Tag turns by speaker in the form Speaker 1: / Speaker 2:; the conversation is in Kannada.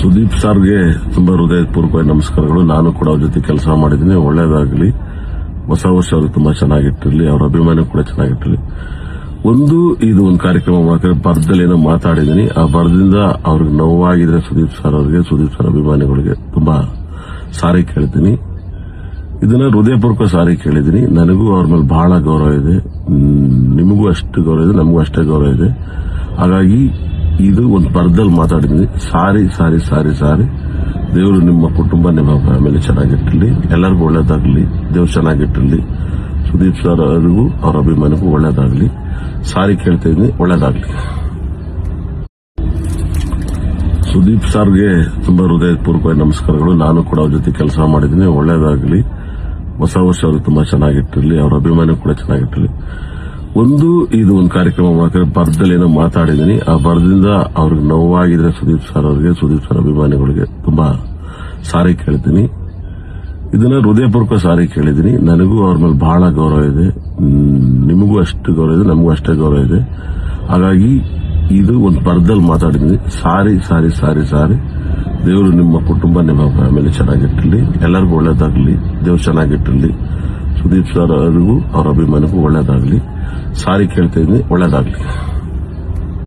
Speaker 1: ಸುದೀಪ್ ಸರ್ಗೆ ತುಂಬಾ ಹೃದಯಪೂರ್ವಕ ನಮಸ್ಕಾರಗಳು. ನಾನು ಕೂಡ ಅವ್ರ ಜೊತೆ ಕೆಲಸ ಮಾಡಿದ್ದೀನಿ. ಒಳ್ಳೇದಾಗಲಿ. ಹೊಸ ವರ್ಷ ಅವ್ರಿಗೆ ತುಂಬಾ ಚೆನ್ನಾಗಿಟ್ಟಿರಲಿ. ಅವರ ಅಭಿಮಾನ ಕೂಡ ಚೆನ್ನಾಗಿಟ್ಟಿರಲಿ. ಇದು ಒಂದು ಕಾರ್ಯಕ್ರಮ ಮಾಡ್ತಾರೆ. ಬರ್ದಲ್ಲಿ ಏನೋ ಮಾತಾಡಿದ್ದೀನಿ. ಆ ಬರ್ದಿಂದ ಅವ್ರಿಗೆ ನೋವಾಗಿದ್ರೆ ಸುದೀಪ್ ಸರ್ ಅವರಿಗೆ, ಸುದೀಪ್ ಸರ್ ಅಭಿಮಾನಿಗಳಿಗೆ ತುಂಬಾ ಸಾರಿ ಕೇಳಿದ್ದೀನಿ. ಇದನ್ನ ಹೃದಯಪೂರ್ವಕ ಸಾರಿ ಕೇಳಿದ್ದೀನಿ. ನನಗೂ ಅವ್ರ ಮೇಲೆ ಬಹಳ ಗೌರವ ಇದೆ. ನಿಮಗೂ ಅಷ್ಟು ಗೌರವ ಇದೆ, ನಮಗೂ ಅಷ್ಟೇ ಗೌರವ ಇದೆ. ಹಾಗಾಗಿ ಇದು ಒಂದು ಬರ್ದಲ್ಲಿ ಮಾತಾಡಿದ್ದೀನಿ. ಸಾರಿ ಸಾರಿ ಸಾರಿ ಸಾರಿ. ದೇವರು ನಿಮ್ಮ ಕುಟುಂಬ, ನಿಮ್ಮ ಫ್ಯಾಮಿಲಿ ಚೆನ್ನಾಗಿಟ್ಟಿರಲಿ. ಎಲ್ಲರಿಗೂ ಒಳ್ಳೇದಾಗಲಿ. ದೇವ್ರು ಚೆನ್ನಾಗಿಟ್ಟಿರಲಿ. ಸುದೀಪ್ ಸರ್ ಅವರಿಗೂ ಅವರ ಅಭಿಮಾನಿಗೂ ಒಳ್ಳೇದಾಗಲಿ. ಸಾರಿ ಕೇಳ್ತಾ ಇದ್ದೀನಿ. ಒಳ್ಳೇದಾಗಲಿ. ಸುದೀಪ್ ಸರ್ಗೆ ತುಂಬಾ ಹೃದಯಪೂರ್ವಕ ನಮಸ್ಕಾರಗಳು. ನಾನು ಕೂಡ ಅವ್ರ ಜೊತೆ ಕೆಲಸ ಮಾಡಿದ್ದೀನಿ. ಒಳ್ಳೇದಾಗಲಿ. ಹೊಸ ವರ್ಷ ಅವ್ರಿಗೆ ತುಂಬಾ ಚೆನ್ನಾಗಿಟ್ಟಿರಲಿ. ಅವರ ಅಭಿಮಾನ ಕೂಡ ಚೆನ್ನಾಗಿಟ್ಟಿರಲಿ. ಇದು ಒಂದು ಕಾರ್ಯಕ್ರಮ ಮಾಡ್ತಾರೆ. ಬರ್ದಲ್ಲಿ ಏನೋ ಮಾತಾಡಿದ್ದೀನಿ. ಆ ಬರ್ದಿಂದ ಅವ್ರಿಗೆ ನೋವಾಗಿದ್ರೆ ಸುದೀಪ್ ಸರ್ ಅವರಿಗೆ, ಸುದೀಪ್ ಸರ್ ಅಭಿಮಾನಿಗಳಿಗೆ ತುಂಬಾ ಸಾರಿ ಕೇಳಿದ್ದೀನಿ. ಇದನ್ನ ಹೃದಯಪೂರ್ವಕ ಸಾರಿ ಕೇಳಿದ್ದೀನಿ. ನನಗೂ ಅವ್ರ ಮೇಲೆ ಬಹಳ ಗೌರವ ಇದೆ. ನಿಮಗೂ ಅಷ್ಟು ಗೌರವ ಇದೆ, ನಮಗೂ ಅಷ್ಟೇ ಗೌರವ ಇದೆ. ಹಾಗಾಗಿ ಇದು ಒಂದು ಬರ್ದಲ್ಲಿ ಮಾತಾಡಿದ್ದೀನಿ. ಸಾರಿ ಸಾರಿ ಸಾರಿ ಸಾರಿ. ದೇವರು ನಿಮ್ಮ ಕುಟುಂಬ, ನಿಮ್ಮ ಫ್ಯಾಮಿಲಿ ಚೆನ್ನಾಗಿಟ್ಟಿರಲಿ. ಎಲ್ಲರಿಗೂ ಒಳ್ಳೇದಾಗಲಿ. ದೇವ್ರು ಚೆನ್ನಾಗಿಟ್ಟಿರಲಿ. ಸುದೀಪ್ ಸರ್ ಅವರಿಗೂ ಅವರ ಅಭಿಮಾನಿಗೂ ಒಳ್ಳೇದಾಗಲಿ. ಸಾರಿ ಕೇಳ್ತಾ ಇದ್ದೀನಿ. ಒಳ್ಳೇದಾಗಲಿ.